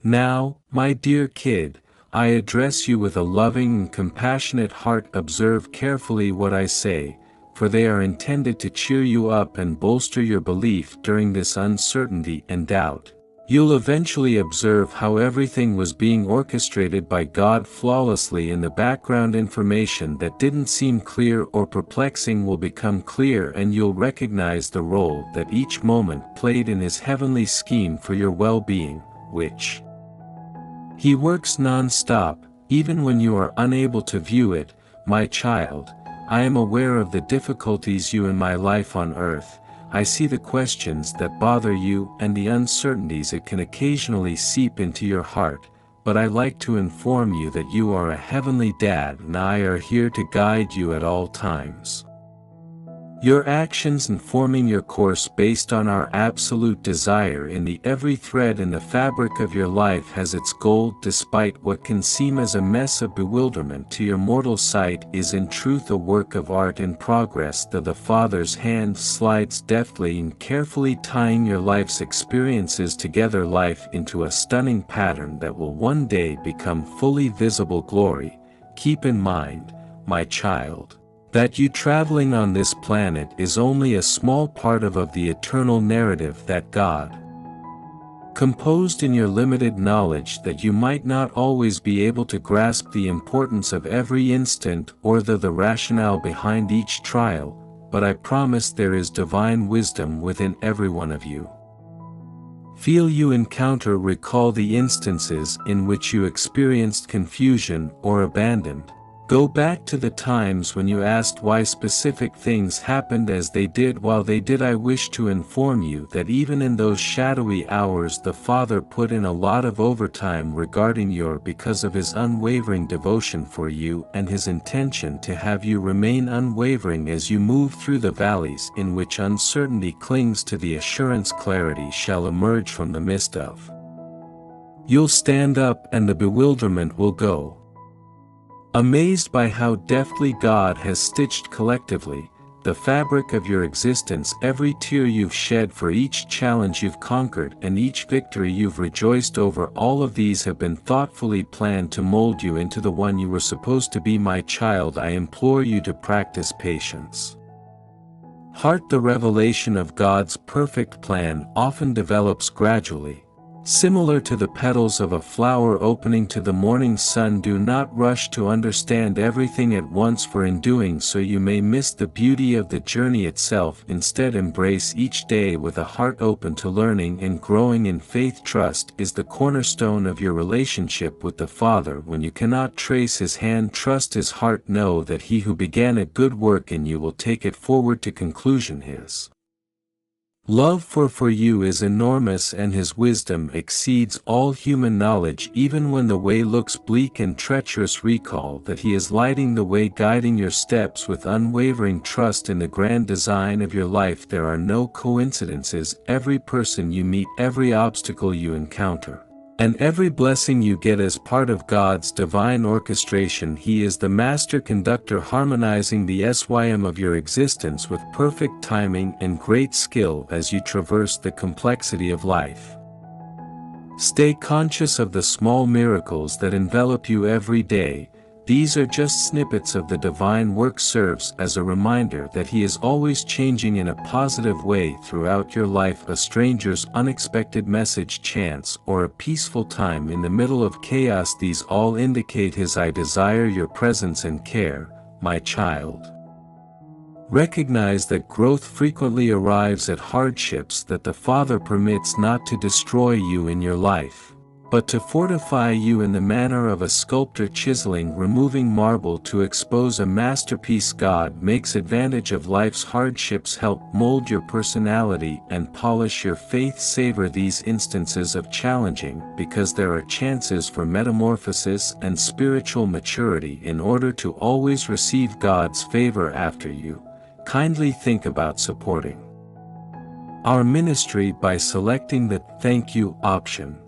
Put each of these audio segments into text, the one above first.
Now, my dear kid, I address you with a loving and compassionate heart. Observe carefully what I say, for they are intended to cheer you up and bolster your belief during this uncertainty and doubt. You'll eventually observe how everything was being orchestrated by God flawlessly, and the background information that didn't seem clear or perplexing will become clear, and you'll recognize the role that each moment played in His heavenly scheme for your well-being, which He works non-stop, even when you are unable to view it. My child, I am aware of the difficulties you in my life on earth. I see the questions that bother you and the uncertainties it can occasionally seep into your heart, but I like to inform you that you are a heavenly Dad and I are here to guide you at all times. Your actions informing your course based on our absolute desire in the every thread in the fabric of your life has its goal. Despite what can seem as a mess of bewilderment to your mortal sight, is in truth a work of art in progress, though the Father's hand slides deftly in carefully tying your life's experiences together, life into a stunning pattern that will one day become fully visible glory. Keep in mind, my child, that you traveling on this planet is only a small part of the eternal narrative that God composed in your limited knowledge, that you might not always be able to grasp the importance of every instant or the rationale behind each trial, but I promise there is divine wisdom within every one of you. Feel you encounter, recall the instances in which you experienced confusion or abandoned. Go back to the times when you asked why specific things happened as they did while they did. I wish to inform you that even in those shadowy hours the Father put in a lot of overtime regarding because of His unwavering devotion for you and His intention to have you remain unwavering as you move through the valleys in which uncertainty clings to the assurance clarity shall emerge from the midst of. You'll stand up and the bewilderment will go. Amazed by how deftly God has stitched collectively the fabric of your existence, every tear you've shed for each challenge you've conquered and each victory you've rejoiced over, all of these have been thoughtfully planned to mold you into the one you were supposed to be. My child, I implore you to practice patience. Heart, the revelation of God's perfect plan often develops gradually. Similar to the petals of a flower opening to the morning sun, do not rush to understand everything at once, for in doing so you may miss the beauty of the journey itself. Instead, embrace each day with a heart open to learning and growing in faith. Trust is the cornerstone of your relationship with the Father. When you cannot trace His hand, trust His heart. Know that He who began a good work in you will take it forward to conclusion. His love for you is enormous, and His wisdom exceeds all human knowledge. Even when the way looks bleak and treacherous, recall that He is lighting the way, guiding your steps with unwavering trust in the grand design of your life. There are no coincidences. Every person you meet, every obstacle you encounter, and every blessing you get as part of God's divine orchestration. He is the master conductor, harmonizing the SYM of your existence with perfect timing and great skill as you traverse the complexity of life. Stay conscious of the small miracles that envelop you every day. These are just snippets of the divine work. Serves as a reminder that He is always changing in a positive way throughout your life. A stranger's unexpected message, chance, or a peaceful time in the middle of chaos, these all indicate His I desire your presence and care, my child. Recognize that growth frequently arrives at hardships that the Father permits not to destroy you in your life, but to fortify you in the manner of a sculptor chiseling, removing marble to expose a masterpiece. God makes advantage of life's hardships, help mold your personality and polish your faith. Savor these instances of challenging, because there are chances for metamorphosis and spiritual maturity. In order to always receive God's favor after you, kindly think about supporting our ministry by selecting the "Thank You" option.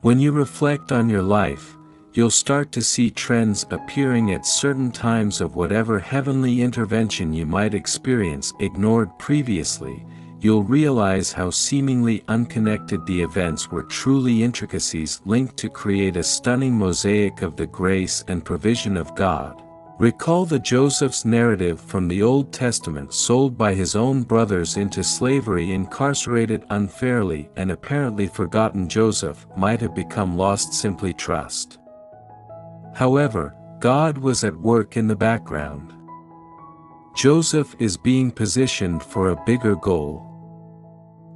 When you reflect on your life, you'll start to see trends appearing at certain times of whatever heavenly intervention you might experience ignored previously. you'll realize how seemingly unconnected the events were truly intricacies linked to create a stunning mosaic of the grace and provision of God. Recall the Joseph's narrative from the Old Testament, sold by his own brothers into slavery, incarcerated unfairly, and apparently forgotten. Joseph might have become lost. Simply trust. However, God was at work in the background. Joseph is being positioned for a bigger goal.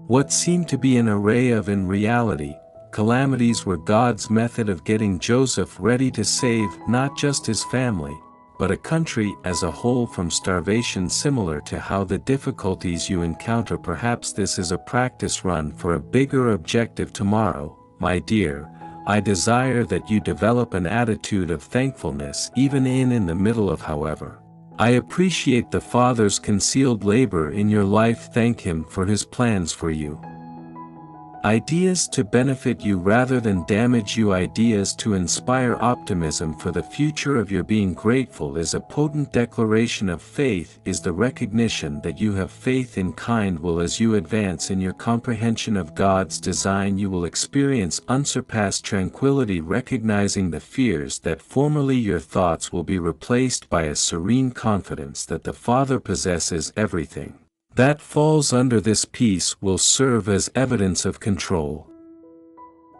What seemed to be an array of, in reality, calamities were God's method of getting Joseph ready to save not just his family, but a country as a whole from starvation. Similar to how the difficulties you encounter, perhaps this is a practice run for a bigger objective. Tomorrow, my dear, I desire that you develop an attitude of thankfulness even in the middle of. However, I appreciate the Father's concealed labor in your life. Thank Him for His plans for you. Ideas to benefit you rather than damage you. Ideas to inspire optimism for the future of your being. Grateful is a potent declaration of faith, is the recognition that you have faith in kind will. As you advance in your comprehension of God's design, you will experience unsurpassed tranquility, recognizing the fears that formerly your thoughts will be replaced by a serene confidence that the Father possesses everything that falls under this peace will serve as evidence of control.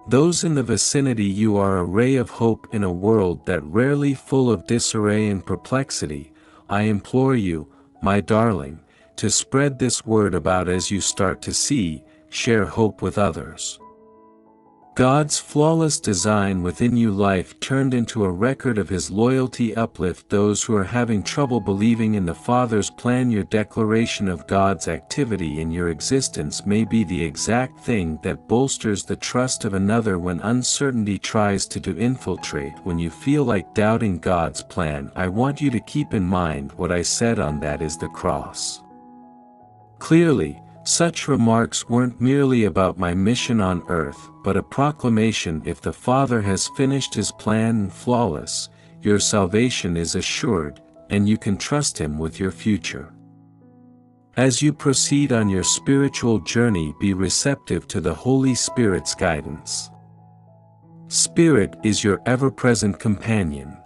Those in the vicinity you are a ray of hope in a world that rarely full of disarray and perplexity. I implore you, my darling, to spread this word about as you start to share hope with others. God's flawless design within you, life turned into a record of His loyalty. Uplift those who are having trouble believing in the Father's plan. Your declaration of God's activity in your existence may be the exact thing that bolsters the trust of another when uncertainty tries to infiltrate. When you feel like doubting God's plan, I want you to keep in mind what I said on that is the cross. Clearly, such remarks weren't merely about my mission on earth, but a proclamation: if the Father has finished His plan and flawless, your salvation is assured, and you can trust Him with your future. As you proceed on your spiritual journey, be receptive to the Holy Spirit's guidance. Spirit is your ever-present companion.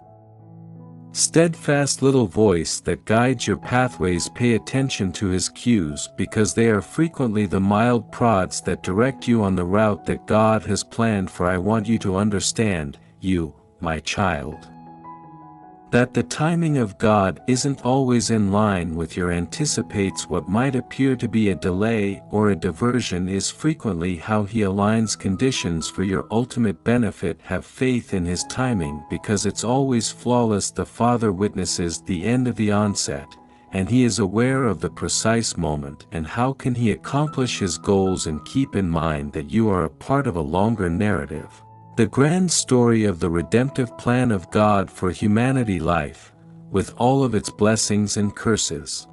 Steadfast little voice that guides your pathways. Pay attention to His cues, because they are frequently the mild prods that direct you on the route that God has planned. For I want you to understand, you, my child, that the timing of God isn't always in line with your anticipates. What might appear to be a delay or a diversion is frequently how He aligns conditions for your ultimate benefit. Have faith in His timing, because it's always flawless. The Father witnesses the end of the onset, and He is aware of the precise moment. And how can He accomplish His goals and keep in mind that you are a part of a longer narrative? The grand story of the redemptive plan of God for humanity. Life, with all of its blessings and curses,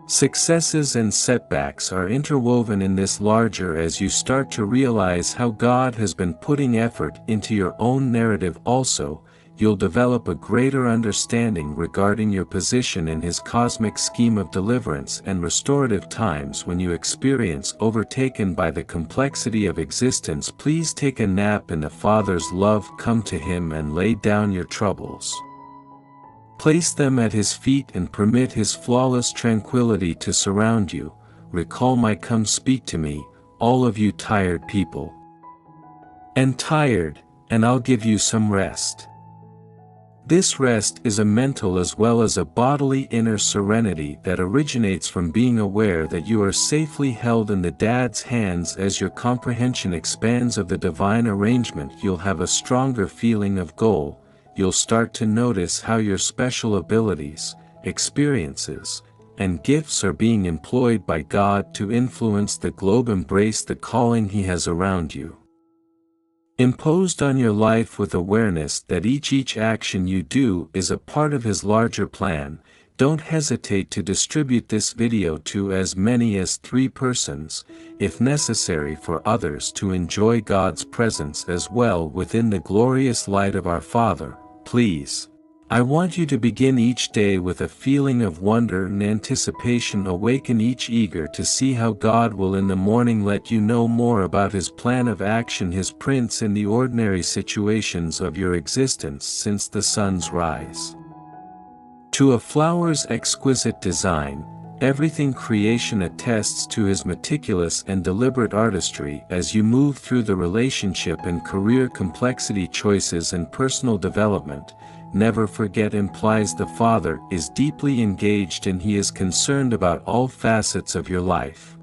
successes and setbacks, are interwoven in this larger. As you start to realize how God has been putting effort into your own narrative also, you'll develop a greater understanding regarding your position in His cosmic scheme of deliverance and restorative. Times when you experience overtaken by the complexity of existence, please take a nap in the Father's love. Come to Him and lay down your troubles. Place them at His feet and permit His flawless tranquility to surround you. Recall my "Come speak to me, all of you tired people, and tired, and I'll give you some rest." This rest is a mental as well as a bodily inner serenity that originates from being aware that you are safely held in the Dad's hands. As your comprehension expands of the divine arrangement, you'll have a stronger feeling of goal. You'll start to notice how your special abilities, experiences, and gifts are being employed by God to influence the globe. Embrace the calling He has around you, imposed on your life, with awareness that each action you do is a part of His larger plan. Don't hesitate to distribute this video to as many as 3 persons, if necessary, for others to enjoy God's presence as well within the glorious light of our Father. Please I want you to begin each day with a feeling of wonder and anticipation. Awaken each eager to see how God will in the morning let you know more about His plan of action, His prince in the ordinary situations of your existence since the sun's rise. To a flower's exquisite design, everything creation attests to His meticulous and deliberate artistry. As you move through the relationship and career complexity choices and personal development, never forget implies the Father is deeply engaged and He is concerned about all facets of your life.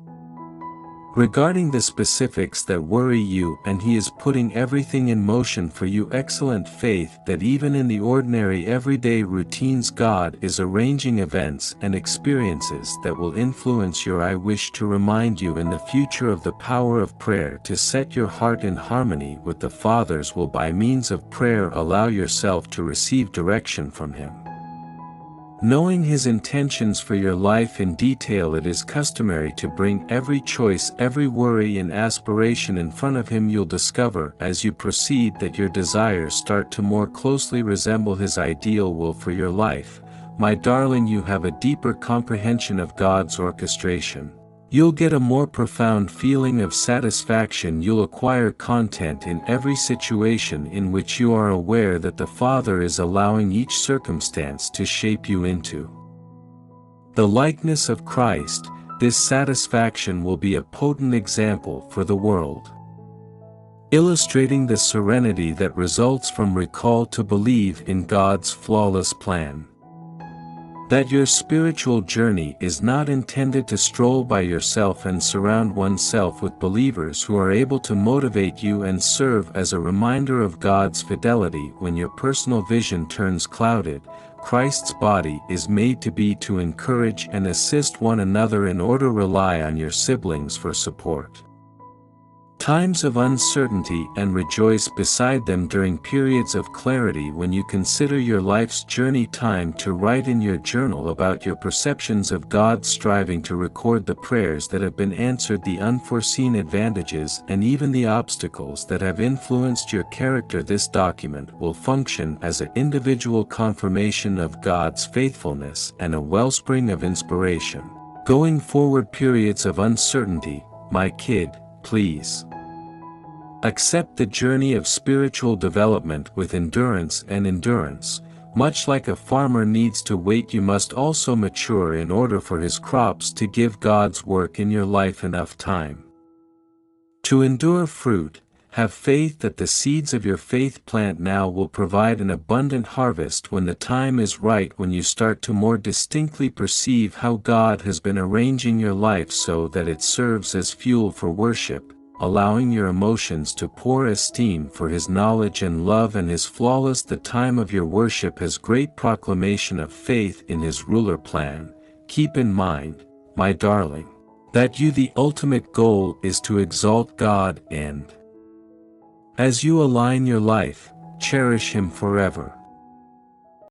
Regarding the specifics that worry you, and He is putting everything in motion for you. Excellent faith that even in the ordinary everyday routines God is arranging events and experiences that will influence your. I wish to remind you in the future of the power of prayer to set your heart in harmony with the Father's will. By means of prayer allow yourself to receive direction from Him. Knowing His intentions for your life in detail, it is customary to bring every choice, every worry and aspiration in front of Him. You'll discover as you proceed that your desires start to more closely resemble His ideal will for your life. My darling, you have a deeper comprehension of God's orchestration. You'll get a more profound feeling of satisfaction. You'll acquire content in every situation in which you are aware that the Father is allowing each circumstance to shape you into the likeness of Christ. This satisfaction will be a potent example for the world, illustrating the serenity that results from recall to believe in God's flawless plan. That your spiritual journey is not intended to stroll by yourself and surround oneself with believers who are able to motivate you and serve as a reminder of God's fidelity when your personal vision turns clouded. Christ's body is made to be to encourage and assist one another in order. Rely on your siblings for support. Times of uncertainty and rejoice beside them during periods of clarity. When you consider your life's journey, time to write in your journal about your perceptions of God, striving to record the prayers that have been answered, the unforeseen advantages and even the obstacles that have influenced your character. This document will function as an individual confirmation of God's faithfulness and a wellspring of inspiration. Going forward, periods of uncertainty, my kid, please accept the journey of spiritual development with endurance and endurance. Much like a farmer needs to wait, you must also mature in order for his crops to give God's work in your life enough time to endure fruit. Have faith that the seeds of your faith plant now will provide an abundant harvest when the time is right, when you start to more distinctly perceive how God has been arranging your life so that it serves as fuel for worship, allowing your emotions to pour esteem for His knowledge and love and His flawless. The time of your worship has great proclamation of faith in His ruler plan. Keep in mind, my darling, that the ultimate goal is to exalt God, and as you align your life, cherish Him forever.